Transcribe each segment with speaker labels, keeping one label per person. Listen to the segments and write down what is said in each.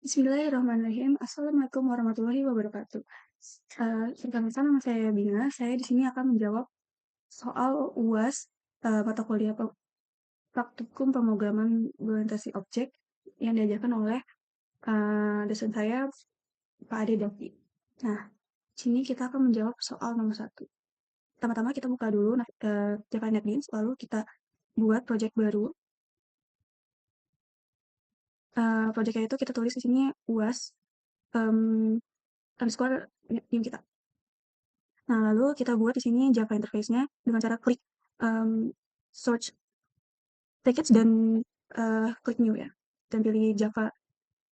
Speaker 1: Bismillahirrahmanirrahim. Assalamualaikum warahmatullahi wabarakatuh. Perkenalkan nama saya Bina. Saya di sini akan menjawab soal UAS mata kuliah praktikum pemrograman orientasi objek yang diajarkan oleh dosen saya, Pak Ade Davi. Nah, di sini kita akan menjawab soal nomor 1. Pertama-tama kita buka dulu Java NetBeans, lalu kita buat project baru. Projectnya itu kita tulis di sini UAS underscore new kita. Nah, lalu kita buat di sini Java interface-nya dengan cara klik search package dan klik new ya, dan pilih Java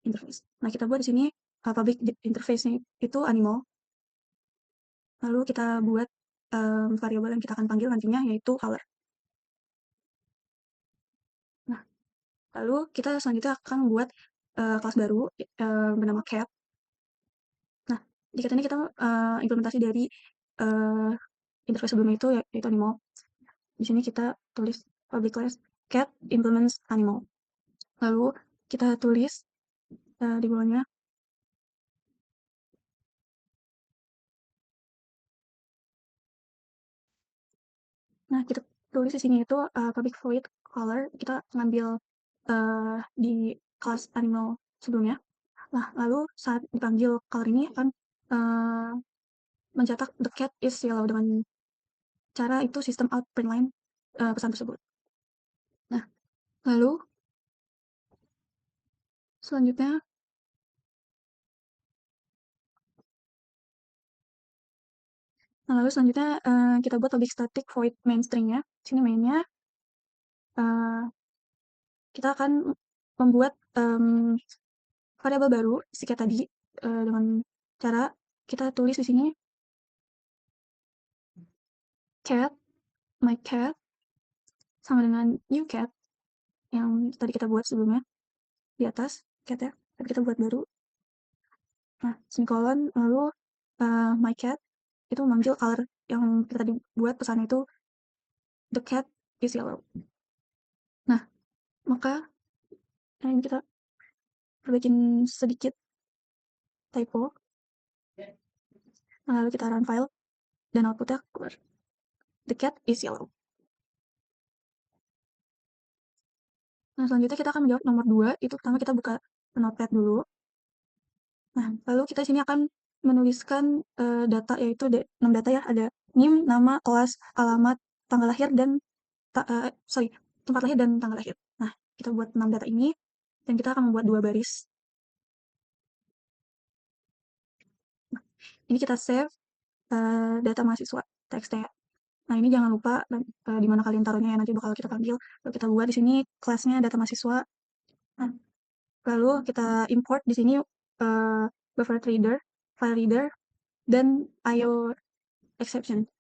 Speaker 1: interface. Nah, kita buat di sini public interface-nya itu animal. Lalu kita buat variabel yang kita akan panggil nantinya yaitu color. Nah, lalu kita selanjutnya akan membuat kelas baru bernama cat. Nah, di cat ini kita implementasi dari interface sebelumnya itu yaitu animal. Di sini kita tulis public class cat implements animal. Lalu kita tulis di bawahnya nah kita tulis di sini itu public void color kita ngambil di kelas animal sebelumnya. Nah, lalu saat dipanggil color ini akan mencetak the cat is yellow dengan cara itu sistem out print line pesan tersebut. Nah, lalu selanjutnya kita buat public static void main string-nya. Sini mainnya kita akan membuat variabel baru seperti tadi dengan cara kita tulis di sini cat my cat sama dengan new cat yang tadi kita buat sebelumnya di atas cat ya, tapi kita buat baru. Nah, semikolon lalu my cat itu memanggil color yang kita tadi buat pesannya itu the cat is yellow. Nah, maka ini kita perbaikin sedikit typo. Nah, lalu kita run file dan outputnya keluar the cat is yellow. Nah, selanjutnya kita akan menjawab nomor 2. Itu pertama kita buka notepad dulu. Nah, lalu kita sini akan menuliskan data, yaitu 6 data ya. Ada NIM, nama, kelas, alamat, tanggal lahir, dan tempat lahir dan tanggal lahir. Nah, kita buat 6 data ini, dan kita akan membuat 2 baris. Nah, ini kita save data mahasiswa, txt. Nah, ini jangan lupa di mana kalian taruhnya ya, nanti bakal kita panggil. Lalu kita buat di sini kelasnya data mahasiswa. Nah, lalu kita import di sini buffer reader, file reader, dan IO exception.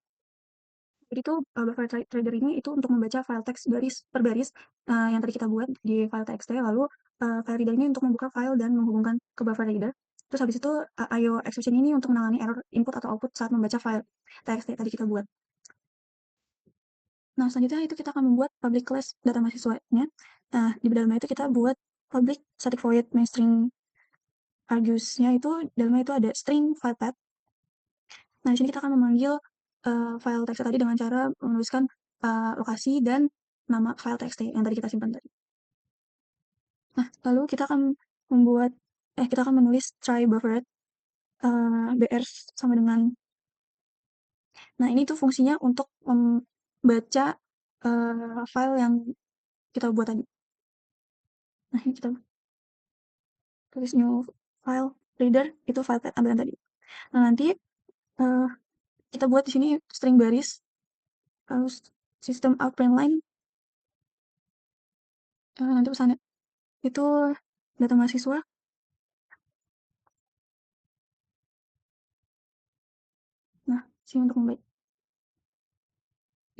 Speaker 1: Jadi itu buffer reader ini itu untuk membaca file teks baris per baris yang tadi kita buat di file txt. Lalu file reader ini untuk membuka file dan menghubungkan ke buffer reader. Terus habis itu IO exception ini untuk menangani error input atau output saat membaca file txt tadi kita buat. Nah, selanjutnya itu kita akan membuat public class data mahasiswanya. Nah, di dalamnya itu kita buat public static void main string argusnya itu dalamnya itu ada string file path. Nah, di sini kita akan memanggil file txt tadi dengan cara menuliskan lokasi dan nama file txt yang tadi kita simpan tadi. Nah, lalu kita akan menulis try buffered br sama dengan. Nah, ini tuh fungsinya untuk membaca file yang kita buat tadi. Nah, ini kita tulis new file reader itu file path ambilan tadi. Nah, nanti kita buat di sini string baris lalu sistem out print line. Nanti pesannya itu data mahasiswa. Nah, sini untuk membaik.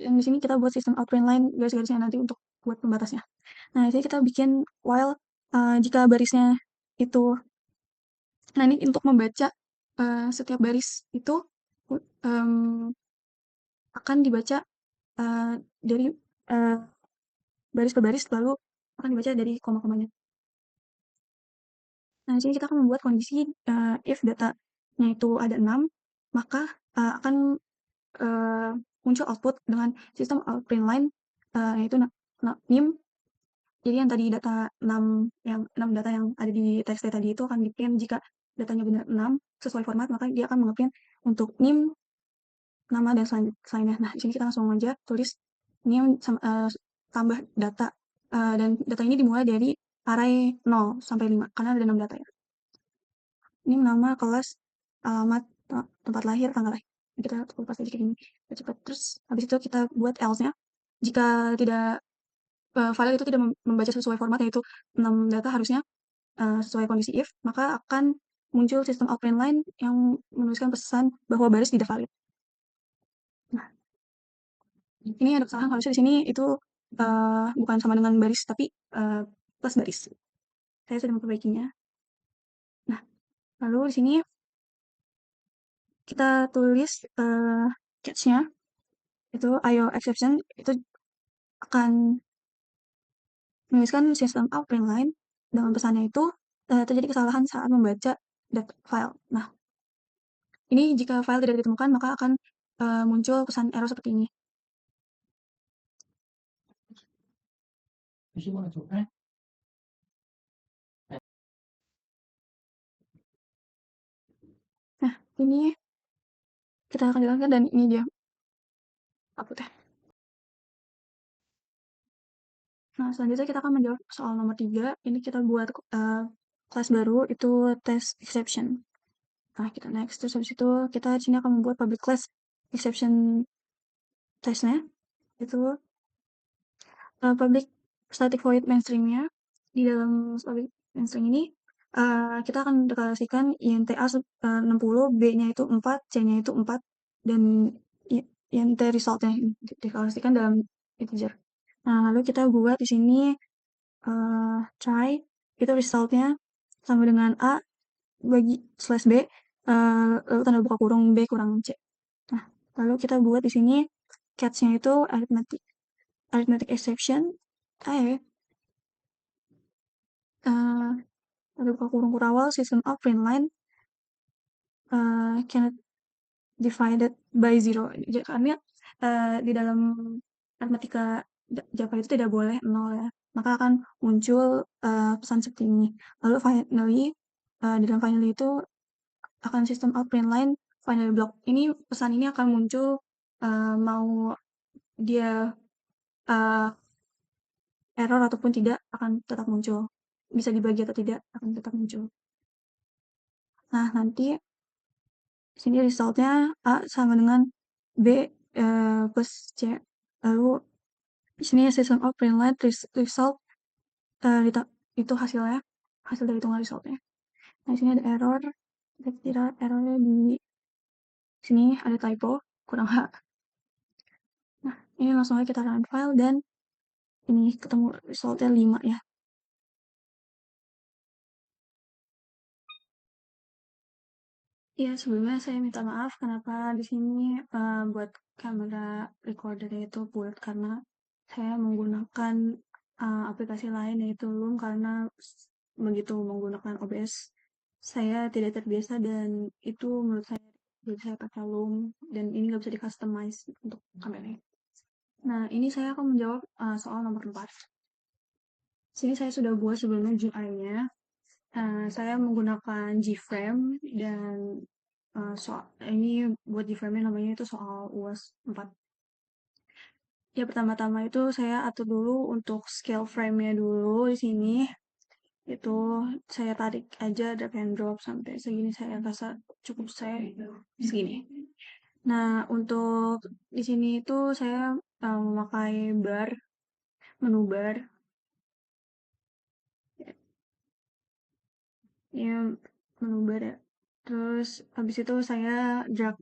Speaker 1: Yang di sini kita buat sistem out print line garis-garisnya nanti untuk buat pembatasnya. Nah, di sini kita bikin while jika barisnya itu. Nah, ini untuk membaca setiap baris itu akan dibaca dari baris per baris, lalu akan dibaca dari koma-komanya. Nah, di sini kita akan membuat kondisi if datanya itu ada 6, maka akan uh, muncul output dengan sistem print line, yaitu NIM. Jadi yang tadi data 6, yang 6 data yang ada di txt tadi itu akan di-print jika datanya benar 6 sesuai format, maka dia akan nge-print untuk NIM, nama, dan selainnya. Nah, di sini kita langsung aja tulis NIM tambah data, dan data ini dimulai dari array 0 sampai 5 karena ada 6 data ya. NIM, nama, kelas, alamat, tempat lahir, tanggal lahir. Kita lepas aja kayak gini, cepat. Terus habis itu kita buat else-nya. Jika tidak file itu tidak membaca sesuai format, yaitu 6 data harusnya sesuai kondisi if, maka akan muncul sistem outprint line yang menuliskan pesan bahwa baris tidak valid. Nah, ini ada kesalahan, harusnya di sini itu bukan sama dengan baris, tapi plus baris. Saya sudah memperbaikinya. Nah, lalu di sini kita tulis catch-nya, itu IO exception, itu akan menuliskan sistem outprint line dengan pesannya itu terjadi kesalahan saat membaca data file. Nah, ini jika file tidak ditemukan, maka akan muncul pesan error seperti ini. Nah, ini kita akan jalankan dan ini dia outputnya. Nah, selanjutnya kita akan menjawab soal nomor 3. Ini kita buat kelas baru, itu test exception. Nah, kita next. Terus habis itu kita di sini akan membuat public class exception testnya. Itu public static void mainstream-nya. Di dalam public mainstream ini kita akan deklarasikan int a 60, b-nya itu 4, c-nya itu 4, dan int result-nya deklarasikan dalam integer. Nah, lalu kita buat di sini try, itu result-nya sama dengan a bagi slash b, lalu tanda buka kurung b kurang c. Nah, lalu kita buat di sini catch-nya itu arithmetic exception, tanda buka kurung kurawal system of print line cannot divided by 0. Karena di dalam aritmatika Java itu tidak boleh 0 ya, maka akan muncul pesan seperti ini. Lalu finally, di dalam finally itu akan sistem out print line finally block. Ini pesan ini akan muncul mau dia error ataupun tidak, akan tetap muncul. Bisa dibagi atau tidak, akan tetap muncul. Nah, nanti sini resultnya A sama dengan B plus C. Lalu di sini system of print line result itu hasilnya, hasil dari hitungan resultnya. Nah, di sini ada error. Kita kira errornya di sini ada typo, kurang H. Nah, ini langsung aja kita run file dan ini ketemu resultnya 5 ya. Iya, sebelumnya saya minta maaf kenapa di sini buat kamera recorder itu bulat, karena saya menggunakan aplikasi lain yaitu Loom, karena begitu menggunakan OBS saya tidak terbiasa dan itu menurut saya jadi saya pakai Loom dan ini nggak bisa di customize untuk kameranya. Nah, ini saya akan menjawab soal nomor 4. Sini saya sudah buat sebelumnya GUI-nya. Saya menggunakan Gframe dan ini buat Gframe namanya itu soal UAS 4. Ya, pertama-tama itu saya atur dulu untuk scale frame-nya dulu di sini. Itu saya tarik aja drag and drop sampai segini, saya rasa cukup saya segini. Nah, untuk di sini itu saya memakai bar, menu bar. Ya, menu bar ya. Terus habis itu saya drag.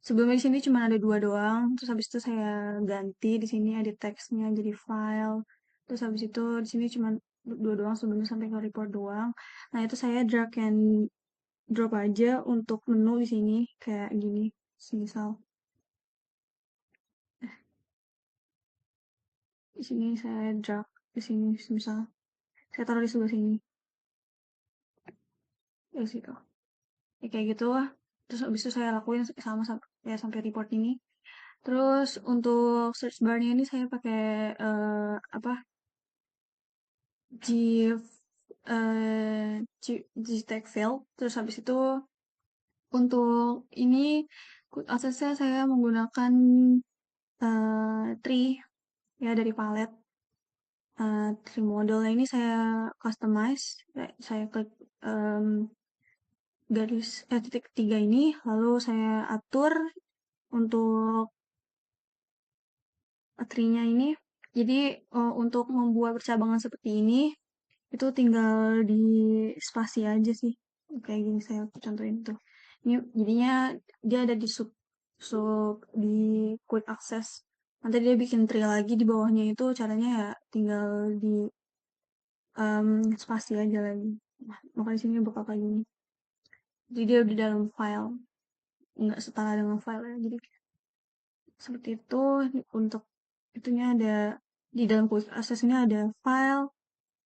Speaker 1: Sebelumnya di sini cuma ada 2 doang, terus habis itu saya ganti di sini edit teksnya jadi file. Terus habis itu di sini cuma 2 doang sebelumnya sampai ke report doang. Nah, itu saya drag and drop aja untuk menu di sini kayak gini. Misal di sini saya drag di sini misal saya taruh di sebelah sini. dari situ. Ya kayak gitu lah. Terus abis itu saya lakuin sama ya sampai report ini. Terus untuk search bar-nya ini saya pakai apa? G Gtech Field. Terus habis itu untuk ini quick access-nya saya menggunakan tree ya dari palet. Tree modelnya ini saya customize. Saya klik em, titik tiga ini, lalu saya atur untuk tree-nya ini. Jadi untuk membuat percabangan seperti ini itu tinggal di spasi aja sih. Kayak gini saya contohin tuh. Ini jadinya dia ada di sub di quick access. Nanti dia bikin tree lagi di bawahnya itu caranya ya tinggal di spasi aja lagi. Nah, maka di sini bakal kayak gini. Jadi dia di dalam file, nggak setara dengan file ya. Jadi seperti itu untuk itunya ada di dalam quick access ini ada file,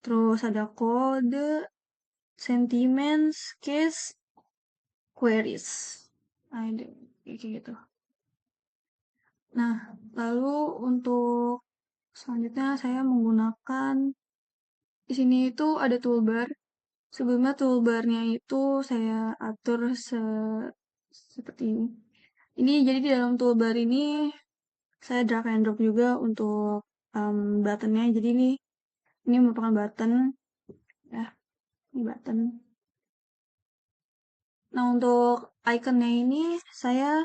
Speaker 1: terus ada kode, sentiments, case, queries. Nah, kayak gitu. Nah, lalu untuk selanjutnya saya menggunakan di sini itu ada toolbar. Sebelumnya toolbarnya itu saya atur seperti ini. Ini jadi di dalam toolbar ini saya drag and drop juga untuk buttonnya. Jadi ini merupakan button ya, ini button. Nah, untuk iconnya ini saya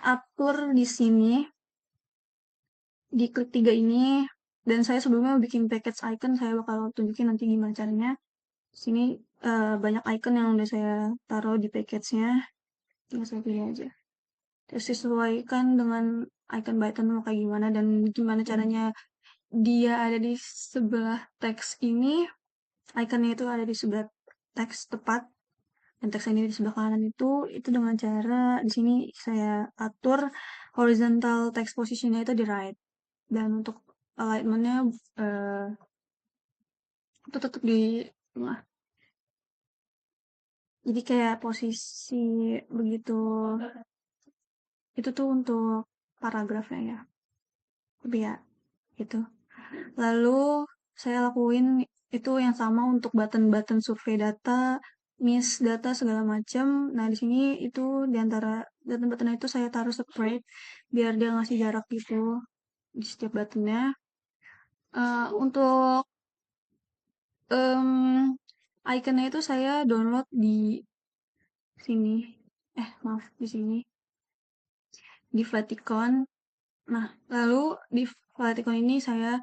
Speaker 1: atur di sini di klik tiga ini, dan saya sebelumnya bikin package icon, saya bakal tunjukin nanti gimana caranya. Sini banyak icon yang udah saya taruh di package-nya, tinggal saya pilih aja. Terus sesuaikan dengan icon button mau kayak gimana dan gimana caranya dia ada di sebelah teks ini, iconnya itu ada di sebelah teks tepat, dan teks ini di sebelah kanan itu dengan cara di sini saya atur horizontal text positionnya itu di right, dan untuk alignmentnya eh, itu tetap di tengah. Jadi kayak posisi begitu itu tuh untuk paragrafnya ya. Tapi ya gitu. Lalu saya lakuin itu yang sama untuk button-button survei data, miss data segala macam. Nah, di sini itu di antara button-button itu saya taruh separate biar dia ngasih jarak gitu di setiap buttonnya. Untuk iconnya itu saya download di sini. Maaf, di sini di Flaticon. Nah, lalu di Flaticon ini saya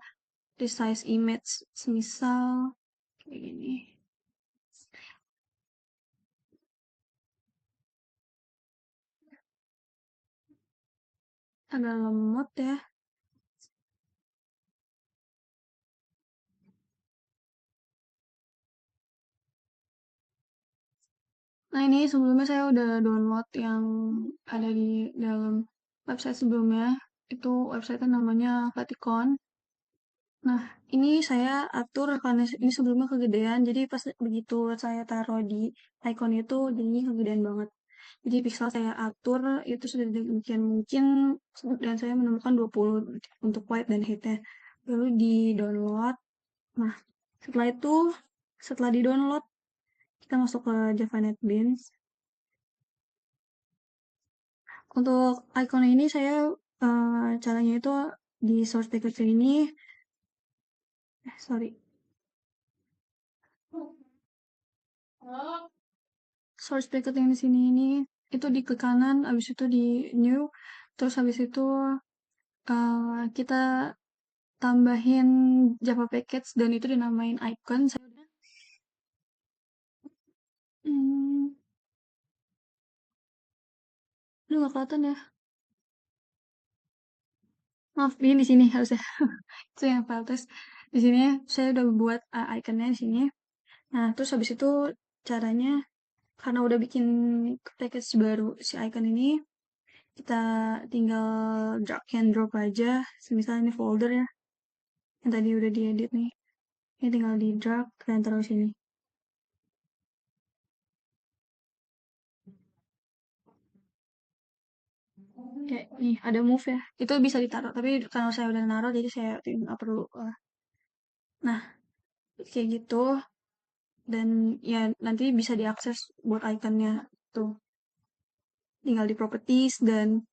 Speaker 1: resize image semisal kayak gini. Agak lemot ya. Nah, ini sebelumnya saya udah download yang ada di dalam website sebelumnya. Itu website namanya Flaticon. Nah, ini saya atur karena ini sebelumnya kegedean. Jadi pas begitu saya taruh di icon itu, jadinya kegedean banget. Jadi pixel saya atur itu sudah demikian mungkin dan saya menemukan 20 untuk white dan height-nya. Lalu di download. Nah, setelah itu, setelah di download, kita masuk ke Java NetBeans. Untuk icon ini saya caranya itu di source package ini, sorry, source package yang di sini ini itu di ke kanan, habis itu di new, terus habis itu kita tambahin Java package dan itu dinamain icon. Saya udah, hmm, lu nggak kelihatan ya? Maaf, ini di sini harusnya. Itu yang file test. Di sini saya udah buat iconnya di sini. Nah, terus habis itu caranya karena udah bikin package baru si icon ini, kita tinggal drag and drop aja. Semisal ini folder ya, yang tadi udah diedit nih. Ini tinggal di drag dan taruh sini. kayak nih ada move ya, itu bisa ditaruh, tapi kalau saya udah naruh jadi saya nggak perlu. Nah, kayak gitu, dan ya nanti bisa diakses buat ikonnya tuh, tinggal di properties dan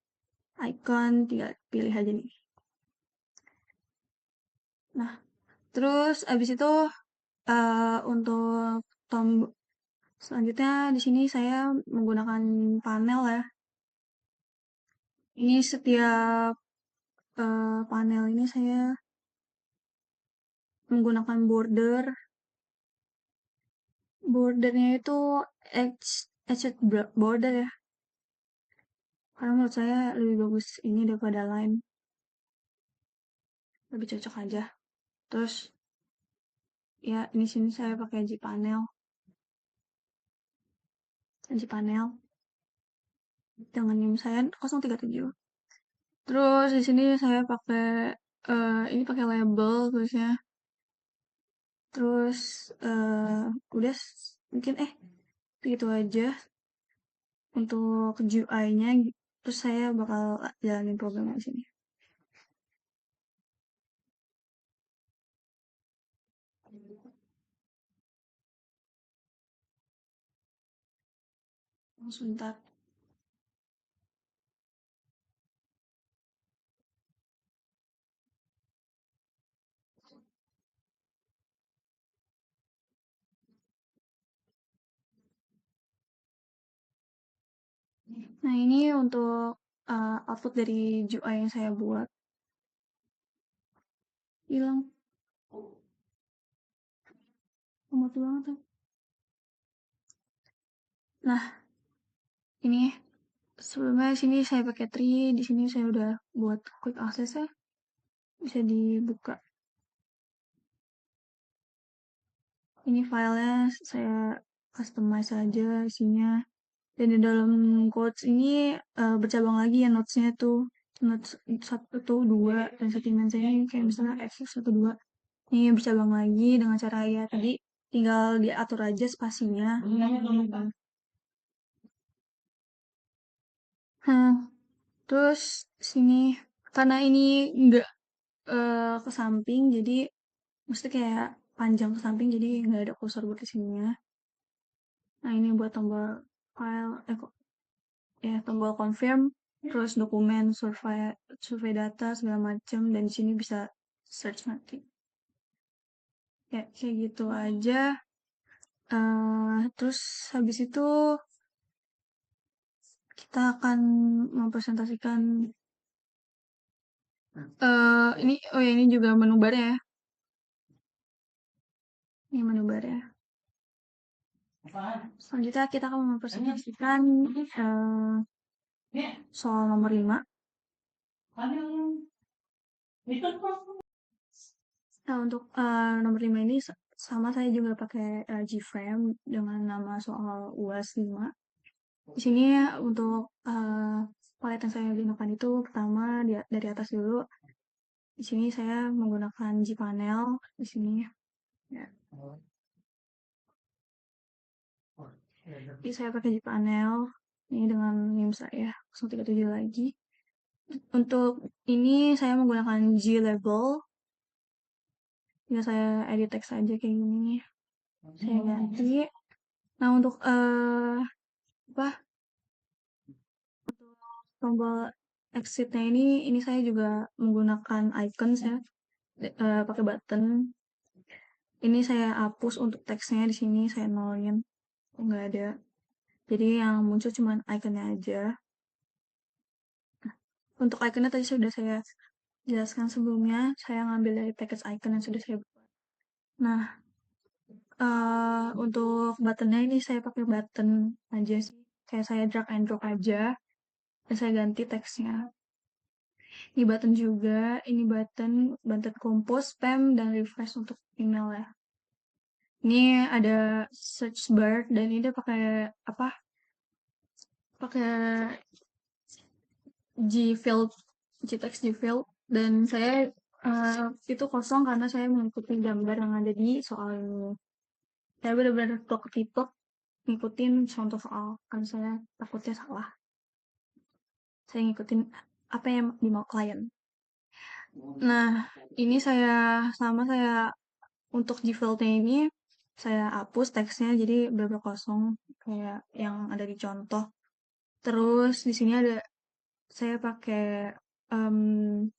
Speaker 1: icon, tinggal pilih aja nih. Nah, terus abis itu untuk tombol selanjutnya di sini saya menggunakan panel ya. Ini setiap panel ini saya menggunakan bordernya itu edged border ya. Karena menurut saya lebih bagus ini daripada line, lebih cocok aja. Terus ya ini sini saya pakai G panel dengan NIM saya 037. Terus di sini saya pakai ini pakai label tulisnya. Terus udah mungkin gitu aja untuk GUI-nya. Terus saya bakal jalanin programnya di sini. Sebentar. Nah, ini untuk output dari GUI yang saya buat. Hilang. Lemot banget tuh. Nah, ini sebelumnya sini saya pakai tree, di sini saya udah buat quick access ya. Bisa dibuka. Ini filenya saya customize aja isinya. Dan di dalam quotes ini bercabang lagi ya notesnya tuh. Notes 1, 2, dan sentimen saya ini kayak misalnya X 1, 2. Ini bercabang lagi dengan cara ya tadi tinggal diatur aja spasinya. Nah, terus sini karena ini nggak ke samping jadi mesti kayak panjang ke samping jadi nggak ada kursor buat di sininya. Nah, ini buat tombol file kok ya tombol confirm terus dokumen survei data segala macam dan di sini bisa search nanti. Ya, kayak gitu aja. Terus habis itu kita akan mempresentasikan ini oh ya ini juga menu bar ya. Ini menu bar ya. Selanjutnya kita akan mempresentasikan soal nomor 5. Nah, untuk nomor 5 ini sama saya juga pakai Gframe dengan nama soal UAS 5. Di sini untuk palet yang saya gunakan itu pertama dari atas dulu. Di sini saya menggunakan Gpanel di sini ya. Jadi saya pakai Gpanel ini dengan NIM saya 037 lagi. Untuk ini saya menggunakan G-Label. Ya saya edit teks aja kayak gini. Saya ganti. Nah, untuk apa tombol exitnya ini saya juga menggunakan icons ya, pakai button. Ini saya hapus untuk teksnya di sini saya nolin, nggak ada. Jadi yang muncul cuma iconnya aja. Untuk iconnya tadi sudah saya jelaskan sebelumnya, saya ngambil dari package icon yang sudah saya buat. Nah, untuk buttonnya ini saya pakai button aja sih, kayak saya drag and drop aja, dan saya ganti teksnya. Ini button juga, ini button compose, spam, dan refresh untuk email ya. Ini ada search bar dan ini pakai apa? Pakai Gfield, Gtext Gfield dan saya itu kosong karena saya mengikuti gambar yang ada di soal ini. Saya benar-benar plek ngikutin contoh soal kan saya takutnya salah. Saya ngikutin apa yang dimau klien. Nah, ini saya untuk defaultnya ini saya hapus teksnya jadi benar kosong kayak yang ada di contoh. Terus di sini saya pakai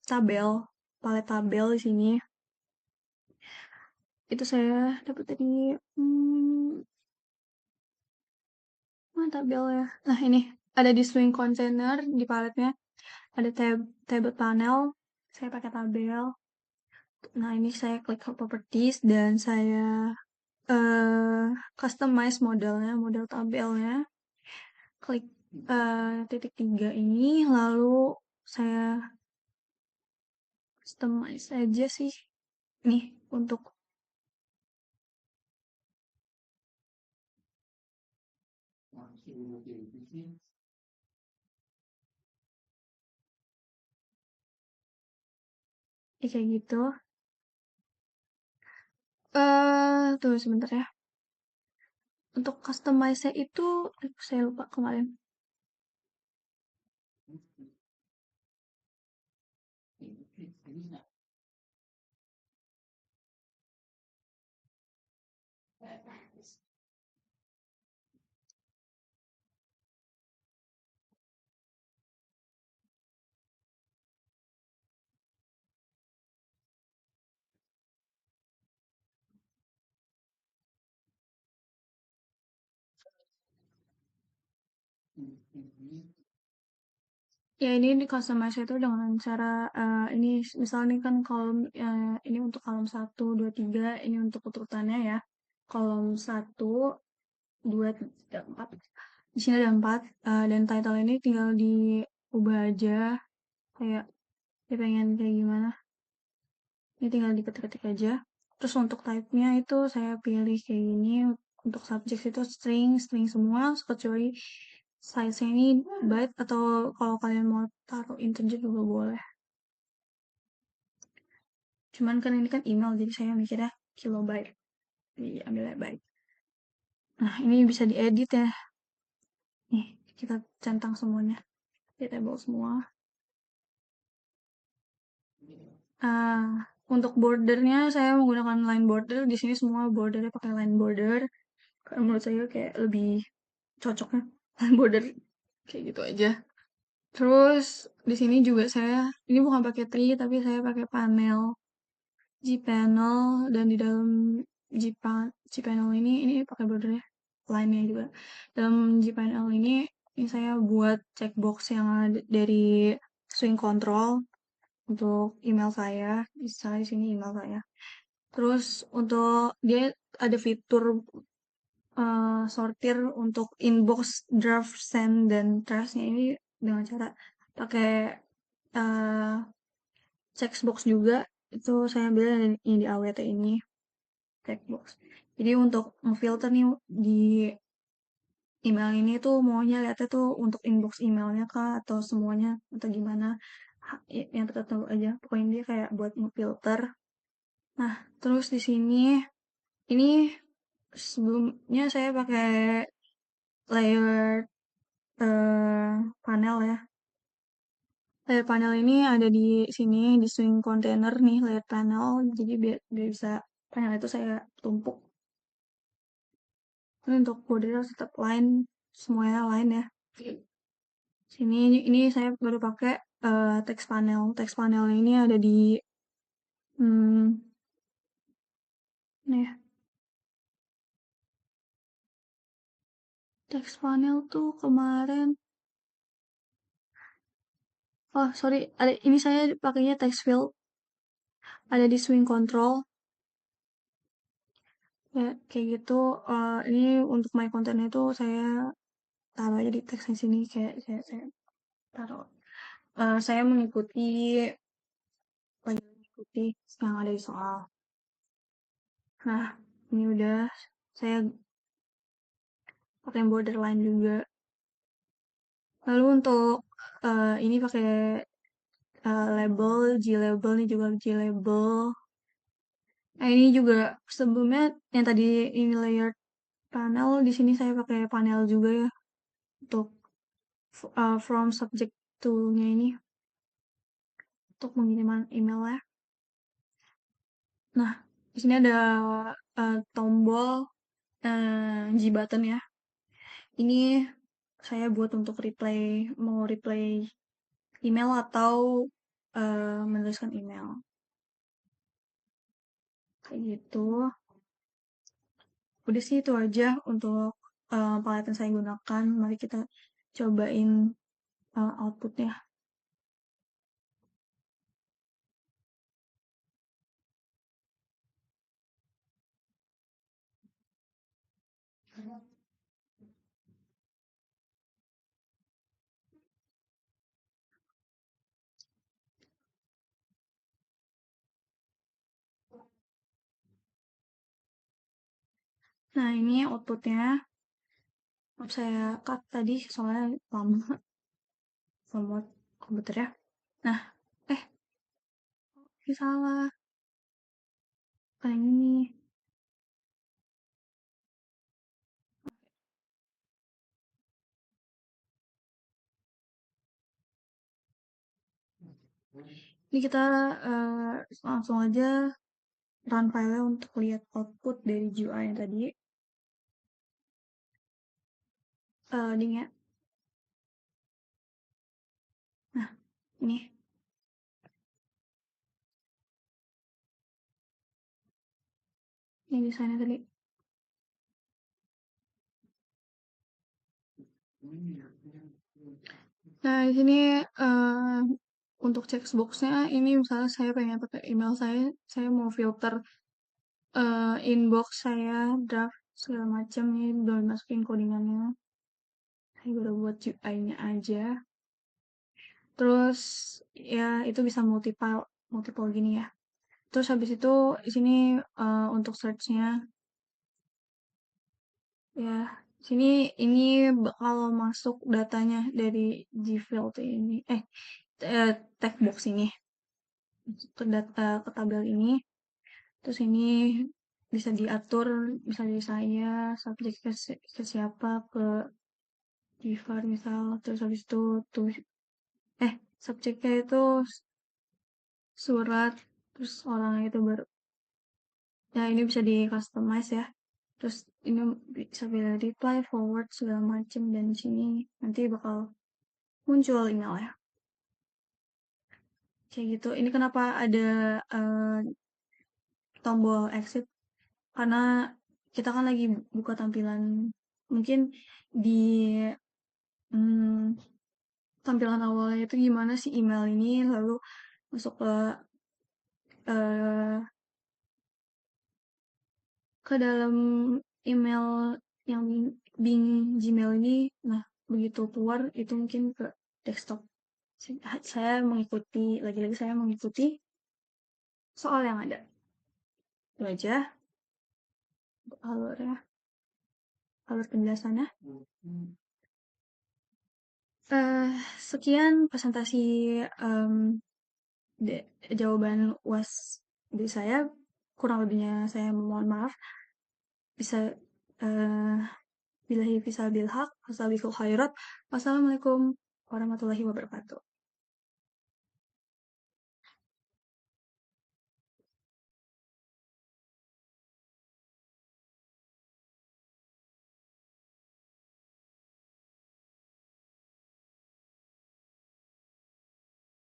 Speaker 1: tabel, palet tabel di sini. Itu saya dapat dari mana tabelnya? Nah, ini ada di swing container di paletnya. Ada table panel. Saya pakai tabel. Nah, ini saya klik ke properties dan saya eh customize modelnya, model tabelnya. Klik titik 3 ini, lalu saya customize aja sih. Nih, untuk kayak gitu. Tunggu sebentar ya. Untuk customize-nya itu, saya lupa kemarin. Ya ini di customize itu dengan cara ini misalnya kan kolom ini untuk kolom 1, 2, 3 ini untuk urutannya ya. Kolom 1, 2, 3, 4. Di sini ada 4 dan title ini tinggal diubah aja kayak dia pengen kayak gimana. Ini tinggal diketik-ketik aja. Terus untuk type-nya itu saya pilih kayak gini. Untuk subject itu string semua kecuali size-nya ini byte atau kalau kalian mau taruh integer juga boleh. Cuman kan ini kan email jadi saya mikirnya kilobyte. Jadi ambilnya byte. Nah, ini bisa diedit ya. Nih, kita centang semuanya. Di table semua. Untuk bordernya saya menggunakan line border. Di sini semua bordernya pakai line border. Karena menurut saya kayak lebih cocoknya line border kayak gitu aja. Terus di sini juga saya ini bukan pakai tree tapi saya pakai panel G-panel dan di dalam G-panel ini pakai bordernya line-nya juga. Dalam G-panel ini saya buat checkbox yang ada dari swing control untuk email saya. Bisa di sini email saya. Terus untuk dia ada fitur sortir untuk inbox, draft, send, dan trashnya ini dengan cara pakai uh, checkbox juga. Itu saya ambil yang di AWT ini, checkbox. Jadi untuk ngefilter nih di email ini tuh maunya lihatnya tuh untuk inbox emailnya kah atau semuanya atau gimana yang tertentu aja. Pokoknya dia kayak buat ngefilter. Nah, terus di sini ini sebelumnya saya pakai layer panel ya. Layer panel ini ada di sini di swing container nih layer panel. Jadi biar bisa panel itu saya tumpuk. Ini untuk bordernya tetap line, semuanya line ya. Sini ini saya baru pakai text panel. Text panel ini ada di hmm, nih text panel tuh kemarin. Oh sorry, ada ini saya pakainya text field. Ada di swing control. Ya, kayak gitu. Ini untuk my content itu saya taruh aja di teks di sini kayak saya taruh. Saya mengikuti yang ada di soal. Nah, ini udah saya pakai borderline juga. Lalu untuk ini pakai label, G label nih juga G label. Nah, ini juga sebelumnya yang tadi ini layer panel di sini saya pakai panel juga ya untuk from subject to-nya ini. untuk pengiriman emailnya. Nah, di sini ada tombol G button ya. Ini saya buat untuk mau reply email atau menuliskan email. Kayak gitu. Udah sih itu aja untuk palet yang saya gunakan. Mari kita cobain outputnya. Nah, ini outputnya. Maaf saya cut tadi soalnya lama membuat komputer ya. Nah, eh, ini salah. Bukan yang ini. Ini kita langsung aja run file untuk lihat output dari GUI yang tadi. Ding ya. Nah, ini. Ini desainnya tadi. Nah, di sini untuk checkboxnya ini misalnya saya pengen pakai email saya mau filter inbox saya, draft segala macam ini udah masukin codingannya. Saya baru buat UI-nya aja. Terus ya itu bisa multiple multiple gini ya. Terus habis itu di sini untuk search-nya ya sini ini bakal masuk datanya dari Gfield ini text box ini ke tabel ini. Terus ini bisa diatur, bisa dari saya, subjek ke siapa, ke Givar misal, terus habis itu tuh subjeknya itu surat, terus orangnya itu baru. Ya ini bisa di customize ya. Terus ini bisa pilih reply, forward segala macem dan di sini nanti bakal muncul email ya. Kayak gitu. Ini kenapa ada tombol exit? Karena kita kan lagi buka tampilan mungkin di hmm, tampilan awalnya itu gimana sih email ini lalu masuk eh, ke dalam email yang Bing Gmail ini. Nah, begitu keluar itu mungkin ke desktop. Saya mengikuti, lagi-lagi saya mengikuti soal yang ada. Itu aja alurnya, alur penjelasannya. Eh, Sekian presentasi em, jawaban UAS dari saya. Kurang lebihnya saya mohon maaf. Bisa eh billahi fisal bilhaq, wassalamualaikum warahmatullahi wabarakatuh.